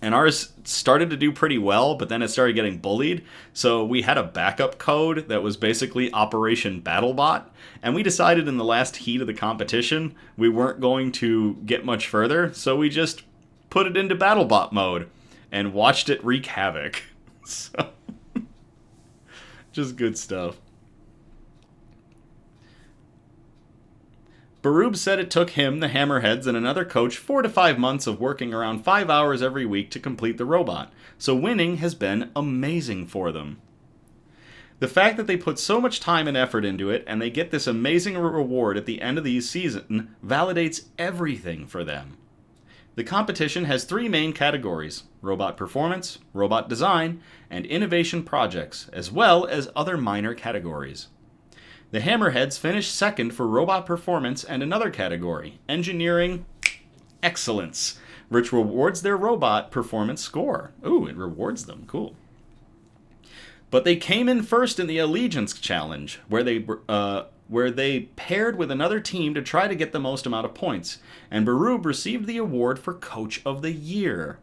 And ours started to do pretty well, but then it started getting bullied. So we had a backup code that was basically Operation BattleBot. And we decided in the last heat of the competition, we weren't going to get much further. So we just put it into BattleBot mode and watched it wreak havoc. So, just good stuff. Barub said it took him, the Hammerheads, and another coach 4 to 5 months of working around 5 hours every week to complete the robot, so winning has been amazing for them. The fact that they put so much time and effort into it, and they get this amazing reward at the end of the season, validates everything for them. The competition has 3 main categories: robot performance, robot design, and innovation projects, as well as other minor categories. The Hammerheads finished second for robot performance and another category, engineering excellence, which rewards their robot performance score. Ooh, it rewards them. Cool. But they came in first in the Allegiance Challenge, where they paired with another team to try to get the most amount of points, and Barub received the award for Coach of the Year.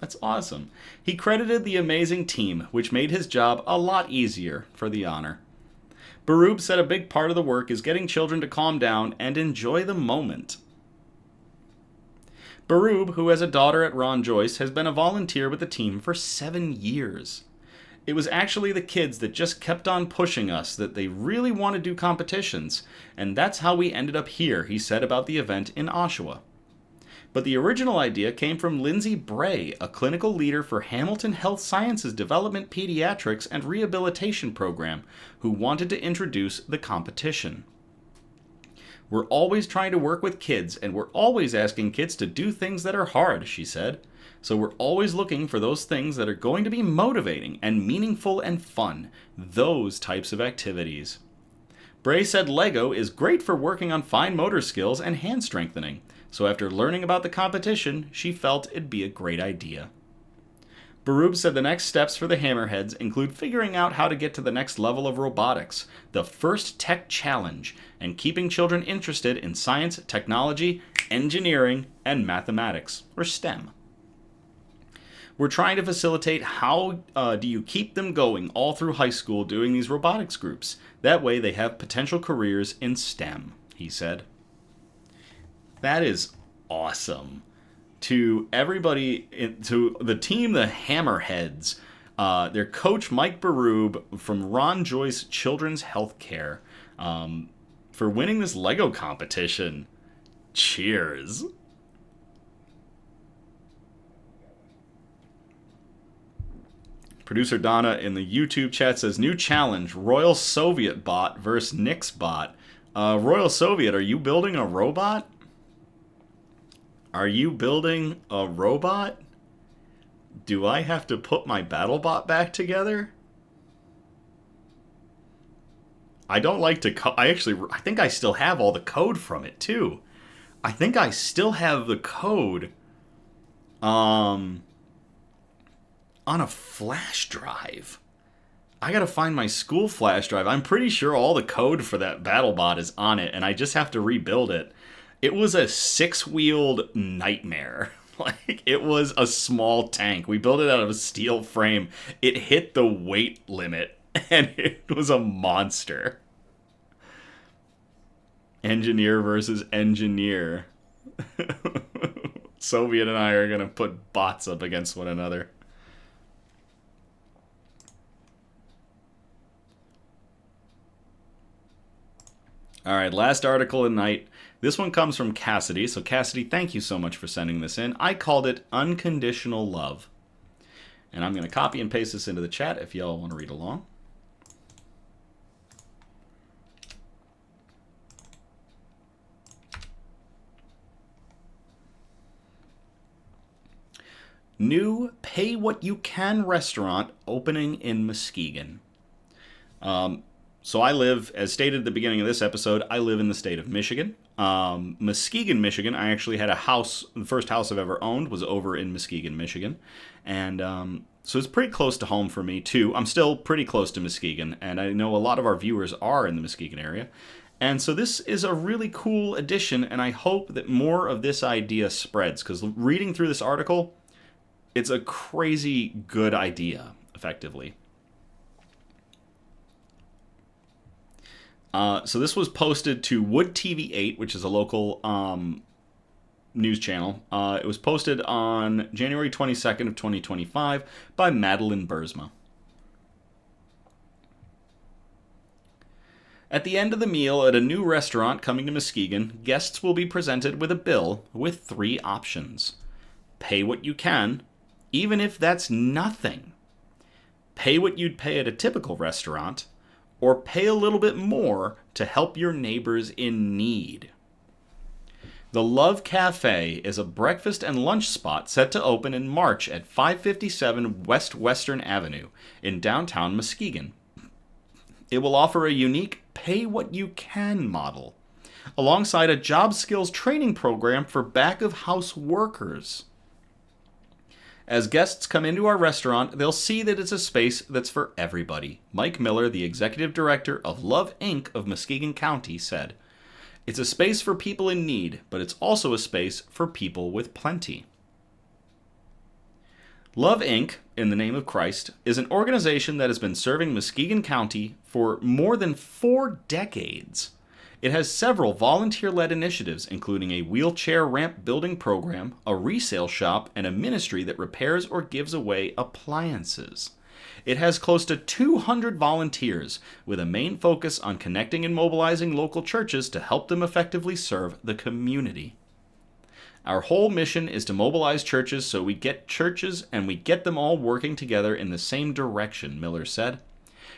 That's awesome. He credited the amazing team, which made his job a lot easier, for the honor. Barub said a big part of the work is getting children to calm down and enjoy the moment. Barub, who has a daughter at Ron Joyce, has been a volunteer with the team for 7 years. It was actually the kids that just kept on pushing us that they really want to do competitions, and that's how we ended up here, he said about the event in Oshawa. But the original idea came from Lindsay Bray, a clinical leader for Hamilton Health Sciences Development Pediatrics and Rehabilitation Program, who wanted to introduce the competition. We're always trying to work with kids, and we're always asking kids to do things that are hard, she said. So we're always looking for those things that are going to be motivating and meaningful and fun, those types of activities. Bray said Lego is great for working on fine motor skills and hand strengthening, so after learning about the competition, she felt it'd be a great idea. Barub said the next steps for the Hammerheads include figuring out how to get to the next level of robotics, the first tech challenge, and keeping children interested in science, technology, engineering, and mathematics, or STEM. We're trying to facilitate how do you keep them going all through high school doing these robotics groups. That way they have potential careers in STEM, he said. That is awesome. To everybody, to the team, the Hammerheads, their coach Mike Barub from Ron Joyce Children's Healthcare, for winning this Lego competition. Cheers. Producer Donna in the YouTube chat says, new challenge, Royal Soviet bot versus Nix bot. Royal Soviet, are you building a robot? Are you building a robot? Do I have to put my BattleBot back together? I don't like to... I think I still have all the code from it, too. I think I still have the code on a flash drive. I gotta find my school flash drive. I'm pretty sure all the code for that BattleBot is on it, and I just have to rebuild it. It was a 6-wheeled nightmare. Like, it was a small tank. We built it out of a steel frame. It hit the weight limit, and it was a monster. Engineer versus engineer. Soviet and I are going to put bots up against one another. All right, last article of the night. This one comes from Cassidy. So Cassidy, thank you so much for sending this in. I called it Unconditional Love. And I'm going to copy and paste this into the chat if y'all want to read along. New pay-what-you-can restaurant opening in Muskegon. So I live, as stated at the beginning of this episode, I live in the state of Michigan. Muskegon, Michigan, I actually had a house, the first house I've ever owned was over in Muskegon, Michigan. And so it's pretty close to home for me, too. I'm still pretty close to Muskegon, and I know a lot of our viewers are in the Muskegon area. And so this is a really cool addition, and I hope that more of this idea spreads, because reading through this article, it's a crazy good idea, effectively. So this was posted to Wood TV 8, which is a local news channel. It was posted on January 22nd of 2025 by Madeline Bursma. At the end of the meal at a new restaurant coming to Muskegon, guests will be presented with a bill with 3 options. Pay what you can, even if that's nothing. Pay what you'd pay at a typical restaurant, or pay a little bit more to help your neighbors in need. The Love Cafe is a breakfast and lunch spot set to open in March at 557 West Western Avenue in downtown Muskegon. It will offer a unique pay-what-you-can model, alongside a job skills training program for back-of-house workers. As guests come into our restaurant, they'll see that it's a space that's for everybody. Mike Miller, the executive director of Love Inc. of Muskegon County, said, "It's a space for people in need, but it's also a space for people with plenty." Love Inc., in the name of Christ, is an organization that has been serving Muskegon County for more than 4 decades. It has several volunteer-led initiatives, including a wheelchair ramp building program, a resale shop, and a ministry that repairs or gives away appliances. It has close to 200 volunteers, with a main focus on connecting and mobilizing local churches to help them effectively serve the community. Our whole mission is to mobilize churches so we get churches and we get them all working together in the same direction, Miller said.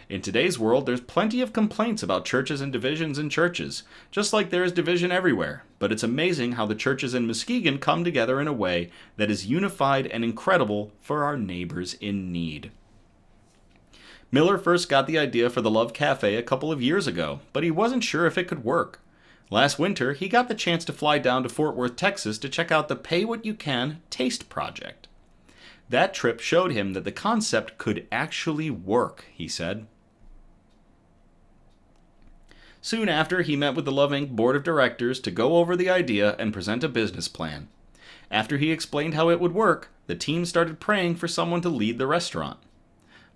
In today's world, there's plenty of complaints about churches and divisions in churches, just like there is division everywhere. But it's amazing how the churches in Muskegon come together in a way that is unified and incredible for our neighbors in need. Miller first got the idea for the Love Cafe a couple of years ago, but he wasn't sure if it could work. Last winter, he got the chance to fly down to Fort Worth, Texas to check out the Pay What You Can Taste Project. That trip showed him that the concept could actually work, he said. Soon after, he met with the Love Inc. board of directors to go over the idea and present a business plan. After he explained how it would work, the team started praying for someone to lead the restaurant.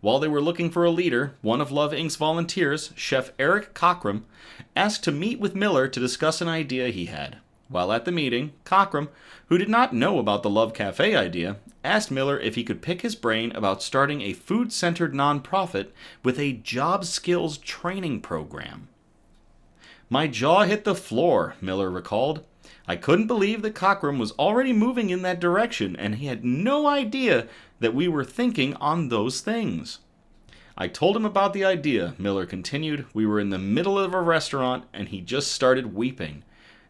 While they were looking for a leader, one of Love Inc.'s volunteers, Chef Eric Cockrum, asked to meet with Miller to discuss an idea he had. While at the meeting, Cockrum, who did not know about the Love Cafe idea, asked Miller if he could pick his brain about starting a food-centered nonprofit with a job skills training program. My jaw hit the floor, Miller recalled. I couldn't believe that Cockrum was already moving in that direction, and he had no idea that we were thinking on those things. I told him about the idea, Miller continued. We were in the middle of a restaurant, and he just started weeping.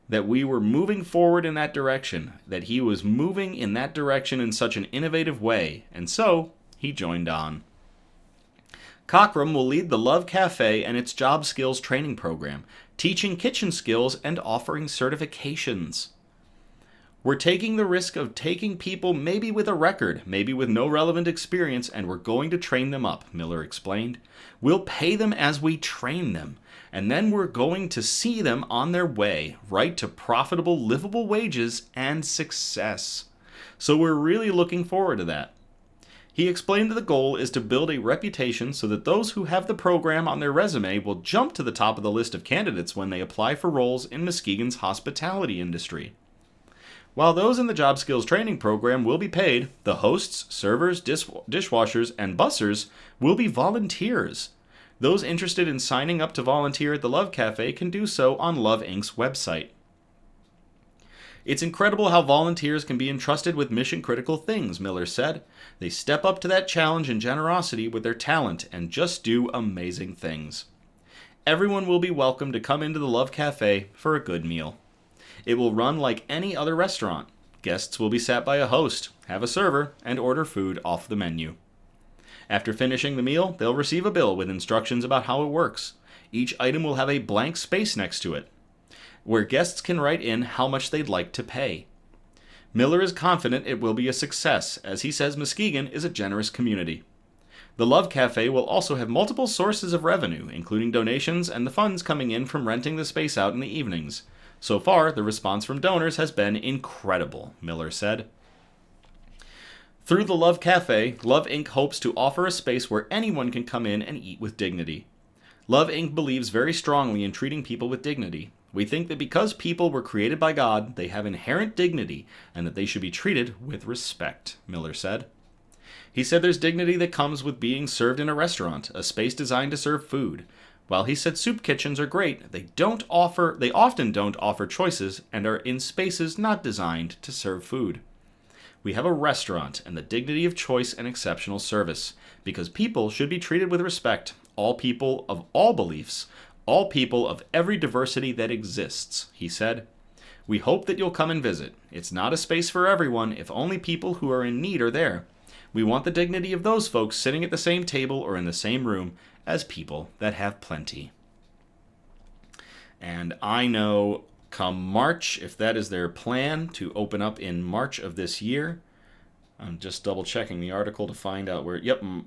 That we were moving forward in that direction, that he was moving in that direction in such an innovative way, and so he joined on. Cockrum will lead the Love Cafe and its job skills training program, teaching kitchen skills and offering certifications. We're taking the risk of taking people maybe with a record, maybe with no relevant experience, and we're going to train them up, Miller explained. We'll pay them as we train them, and then we're going to see them on their way, right to profitable, livable wages and success. So we're really looking forward to that. He explained that the goal is to build a reputation so that those who have the program on their resume will jump to the top of the list of candidates when they apply for roles in Muskegon's hospitality industry. While those in the job skills training program will be paid, the hosts, servers, dishwashers, and bussers will be volunteers. Those interested in signing up to volunteer at the Love Cafe can do so on Love Inc.'s website. It's incredible how volunteers can be entrusted with mission-critical things, Miller said. They step up to that challenge and generosity with their talent and just do amazing things. Everyone will be welcome to come into the Love Cafe for a good meal. It will run like any other restaurant. Guests will be sat by a host, have a server, and order food off the menu. After finishing the meal, they'll receive a bill with instructions about how it works. Each item will have a blank space next to it, where guests can write in how much they'd like to pay. Miller is confident it will be a success, as he says Muskegon is a generous community. The Love Cafe will also have multiple sources of revenue, including donations and the funds coming in from renting the space out in the evenings. So far, the response from donors has been incredible, Miller said. Through the Love Cafe, Love Inc. hopes to offer a space where anyone can come in and eat with dignity. Love Inc. believes very strongly in treating people with dignity. We think that because people were created by God, they have inherent dignity and that they should be treated with respect, Miller said. He said there's dignity that comes with being served in a restaurant, a space designed to serve food. While he said soup kitchens are great, they often don't offer choices and are in spaces not designed to serve food. We have a restaurant and the dignity of choice and exceptional service, because people should be treated with respect, all people of all beliefs, all people of every diversity that exists, he said. We hope that you'll come and visit. It's not a space for everyone if only people who are in need are there. We want the dignity of those folks sitting at the same table or in the same room as people that have plenty. And I know come March, if that is their plan to open up in March of this year, I'm just double checking the article to find out where,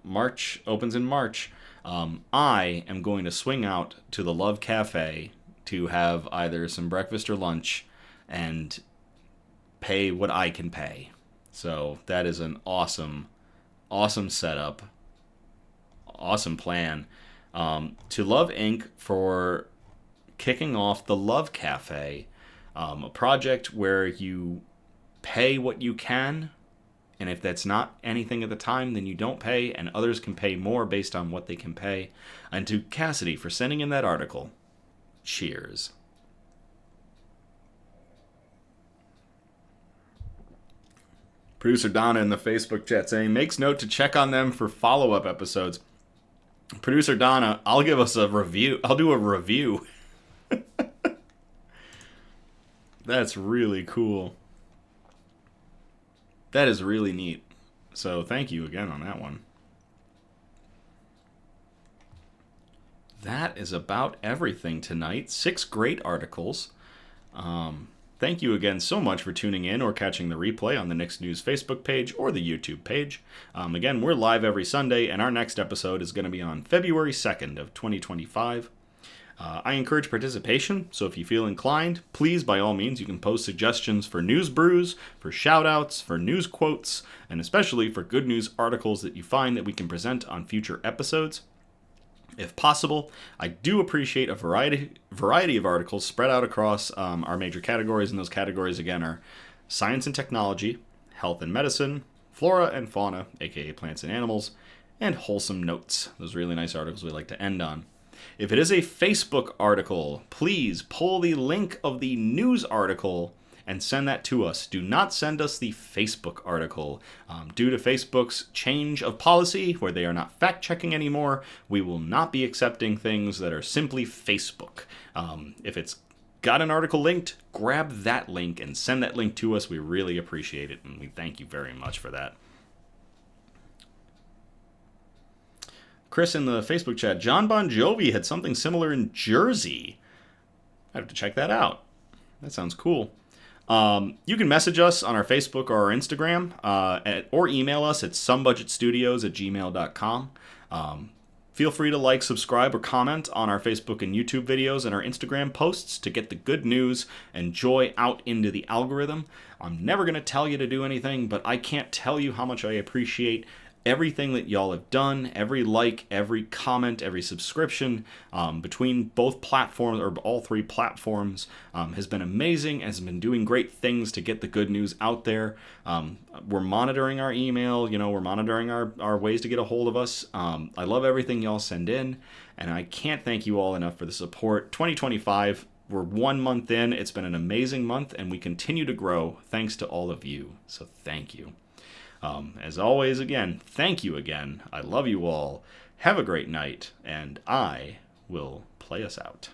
March opens in March. I am going to swing out to the Love Cafe to have either some breakfast or lunch and pay what I can pay. So that is an awesome setup, awesome plan. To Love Inc. for kicking off the Love Cafe, a project where you pay what you can And if that's not anything at the time, then you don't pay, and others can pay more based on what they can pay. And to Cassidy for sending in that article, cheers. Producer Donna in the Facebook chat saying, makes note to check on them for follow-up episodes. Producer Donna, I'll give us a review. I'll do a review. That's really cool. That is really neat. So thank you again on that one. That is about everything tonight. 6 great articles. Thank you again so much for tuning in or catching the replay on the Nix News Facebook page or the YouTube page. Again, we're live every Sunday, and our next episode is going to be on February 2nd of 2025. I encourage participation, so if you feel inclined, please, by all means, you can post suggestions for news brews, for shout-outs, for news quotes, and especially for good news articles that you find that we can present on future episodes. If possible, I do appreciate a variety of articles spread out across our major categories, and those categories, again, are science and technology, health and medicine, flora and fauna, aka plants and animals, and wholesome notes. Those really nice articles we like to end on. If it is a Facebook article, please pull the link of the news article and send that to us. Do not send us the Facebook article. Due to Facebook's change of policy, where they are not fact-checking anymore, we will not be accepting things that are simply Facebook. If it's got an article linked, grab that link and send that link to us. We really appreciate it, and we thank you very much for that. Chris in the Facebook chat, John Bon Jovi had something similar in Jersey. I have to check that out. That sounds cool. You can message us on our Facebook or our Instagram, or email us at somebudgetstudios@gmail.com. Feel free to like, subscribe, or comment on our Facebook and YouTube videos and our Instagram posts to get the good news and joy out into the algorithm. I'm never going to tell you to do anything, but I can't tell you how much I appreciate everything that y'all have done, every like, every comment, every subscription between both platforms, or all 3 platforms, has been amazing, has been doing great things to get the good news out there. We're monitoring our email, we're monitoring our ways to get a hold of us. I love everything y'all send in, and I can't thank you all enough for the support. 2025, we're 1 month in. It's been an amazing month, and we continue to grow thanks to all of you. So thank you. As always, again, thank you again. I love you all. Have a great night, and I will play us out.